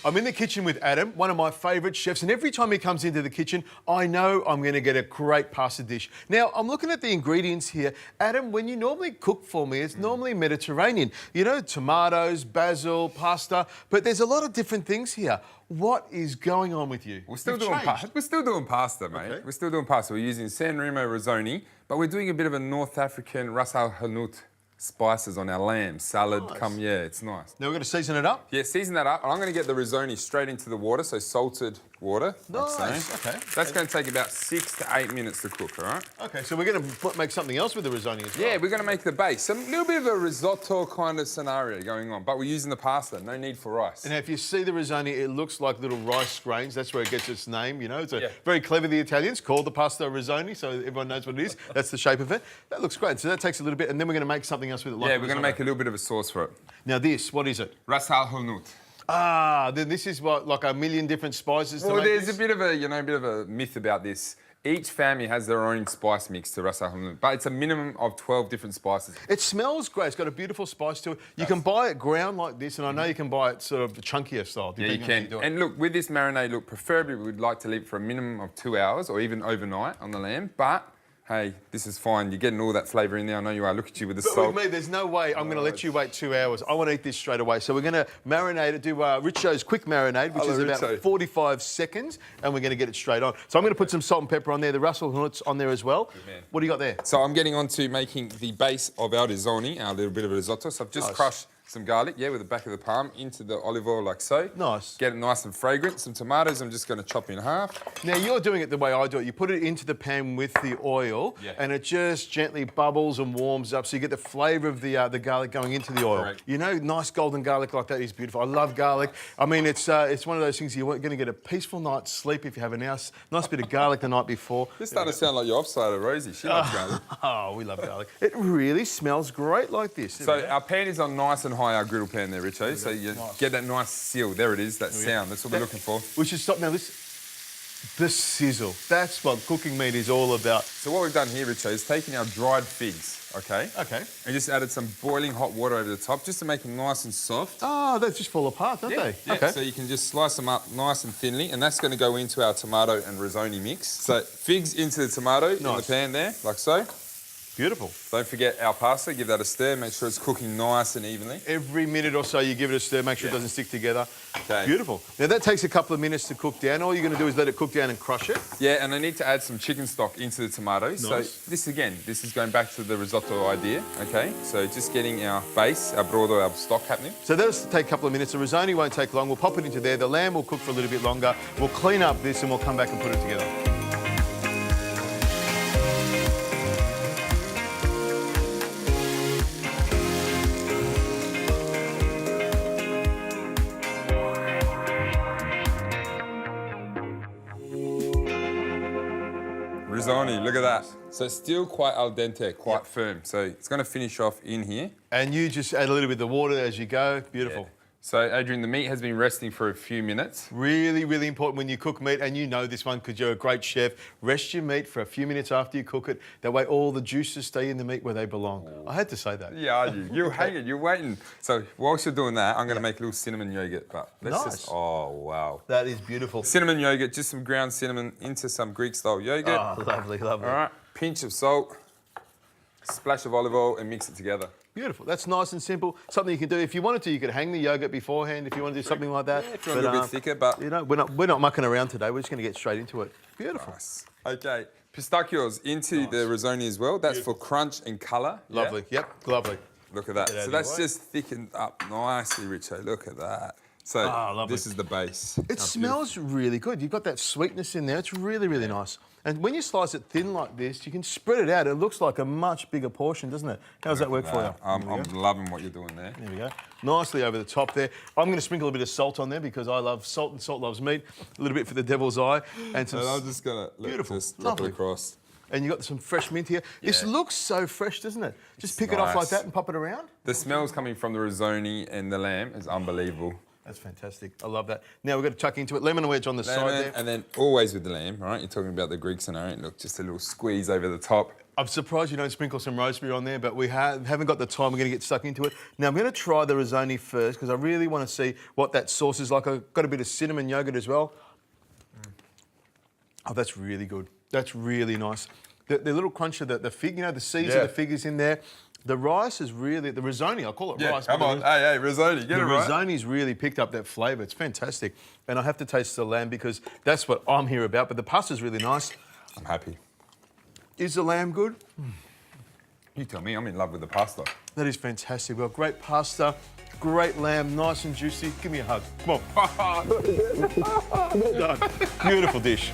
I'm in the kitchen with Adam, one of my favourite chefs, and every time he comes into the kitchen, I know I'm going to get a great pasta dish. Now, I'm looking at the ingredients here. Adam, when you normally cook for me, it's normally Mediterranean. You know, tomatoes, basil, pasta, but there's a lot of different things here. What is going on with you? We're still doing pasta, mate. Okay. We're still doing pasta. We're using San Remo risoni, but we're doing a bit of a North African Ras El Hanout spices on our lamb salad. Nice. Yeah, it's nice. Now we're going to season it up? Yeah, season that up. And I'm going to get the risoni straight into the water, so salted water. Nice, okay. That's going to take about 6 to 8 minutes to cook, all right? Okay, so we're going to make something else with the risoni as well. Yeah, we're going to make the base. A little bit of a risotto kind of scenario going on, but we're using the pasta, no need for rice. And if you see the risoni, it looks like little rice grains. That's where it gets its name, you know. It's very clever, the Italians, called the pasta risoni, so everyone knows what it is. That's the shape of it. That looks great. So that takes a little bit, and then we're going to make something else with it. Like Yeah, we're going to make a little bit of a sauce for it. Now this, what is it? Ras El Hanout. Ah, then this is what, like a million different spices to Well, make there's this? a bit of a myth about this. Each family has their own spice mix to Ras El Hanout, but it's a minimum of 12 different spices. It smells great. It's got a beautiful spice to it. You can buy it ground like this, and I know you can buy it sort of chunkier style. Yeah, you can. And look, with this marinade, look, preferably we'd like to leave it for a minimum of 2 hours or even overnight on the lamb, but hey, this is fine. You're getting all that flavour in there. I know you are. Look at you with the salt. With me, there's no way I'm going to let you wait 2 hours. I want to eat this straight away. So we're going to marinate it, do Richo's quick marinade, which is about 45 seconds, and we're going to get it straight on. So I'm going to put some salt and pepper on there. The Ras El Hanout's on there as well. What do you got there? So I'm getting on to making the base of our risoni, our little bit of a risotto. So I've just crushed some garlic, with the back of the palm into the olive oil like so. Nice. Get it nice and fragrant. Some tomatoes I'm just going to chop in half. Now, you're doing it the way I do it. You put it into the pan with the oil, and it just gently bubbles and warms up, so you get the flavour of the garlic going into the oil. Correct. You know, nice golden garlic like that is beautiful. I love garlic. I mean, it's one of those things you're going to get a peaceful night's sleep if you have a nice bit of garlic the night before. This starting to sound like you're offside of Rosie. She loves garlic. Oh, we love garlic. It really smells great like this. So our pan is on nice and high, our griddle pan there, Richo. So you get that nice seal. There it is, that sound. That's what we're looking for. We should stop now. The sizzle. That's what cooking meat is all about. So what we've done here, Richo, is taken our dried figs, okay? Okay. And just added some boiling hot water over the top just to make them nice and soft. Oh, they just fall apart, don't they? Yeah. Okay. So you can just slice them up nice and thinly, and that's going to go into our tomato and risoni mix. So figs into the tomato in the pan there, like so. Beautiful. Don't forget our pasta, give that a stir, make sure it's cooking nice and evenly. Every minute or so you give it a stir, make sure it doesn't stick together. Okay. Beautiful. Now that takes a couple of minutes to cook down. All you're going to do is let it cook down and crush it. Yeah, and I need to add some chicken stock into the tomatoes. Nice. So this is going back to the risotto idea, okay? So just getting our base, our brodo, our stock happening. So that'll take a couple of minutes. The risoni won't take long. We'll pop it into there. The lamb will cook for a little bit longer. We'll clean up this and we'll come back and put it together. Risoni, look at that. So it's still quite al dente, quite firm. So it's going to finish off in here. And you just add a little bit of water as you go. Beautiful. Yeah. So, Adrian, the meat has been resting for a few minutes. Really, really important when you cook meat, and you know this one because you're a great chef. Rest your meat for a few minutes after you cook it. That way all the juices stay in the meat where they belong. I had to say that. Yeah, you're hanging, you're waiting. So whilst you're doing that, I'm going to make a little cinnamon yogurt. But let's just, oh, wow. That is beautiful. Cinnamon yogurt, just some ground cinnamon into some Greek-style yogurt. Oh, lovely, lovely. All right, pinch of salt, splash of olive oil, and mix it together. Beautiful. That's nice and simple. Something you can do. If you wanted to, you could hang the yogurt beforehand if you want to do something like that. Yeah, if you want a little bit thicker, but... You know, we're not mucking around today. We're just going to get straight into it. Beautiful. Nice. Okay, pistachios into the risoni as well. That's for crunch and colour. Lovely. Yeah? Yep, lovely. Look at that. So that's just thickened up nicely, Richo. Look at that. So this is the base. It smells really good. You've got that sweetness in there. It's really, really nice. And when you slice it thin like this, you can spread it out. It looks like a much bigger portion, doesn't it? How does that work for you? I'm loving what you're doing there. There we go. Nicely over the top there. I'm going to sprinkle a bit of salt on there because I love salt and salt loves meat. A little bit for the devil's eye. And some I'm just going to just drop it across. And you've got some fresh mint here. Yeah. This looks so fresh, doesn't it? Just pick it off like that and pop it around. The smells coming from the risoni and the lamb is unbelievable. That's fantastic. I love that. Now we've got to chuck into it. Lemon wedge on the side there. And then always with the lamb, right? You're talking about the Greek scenario. Look, just a little squeeze over the top. I'm surprised you don't sprinkle some rosemary on there, but we haven't got the time. We're going to get stuck into it. Now, I'm going to try the risotto first because I really want to see what that sauce is like. I've got a bit of cinnamon yogurt as well. Oh, that's really good. That's really nice. The little crunch of the fig, you know, the seeds of the fig is in there. The rice is really, the risotto, I call it rice. Come on, hey, risotto, get it right. The risotto's really picked up that flavour. It's fantastic. And I have to taste the lamb because that's what I'm here about. But the pasta's really nice. I'm happy. Is the lamb good? You tell me, I'm in love with the pasta. That is fantastic. Well, great pasta, great lamb, nice and juicy. Give me a hug. Come on. Well done. Beautiful dish.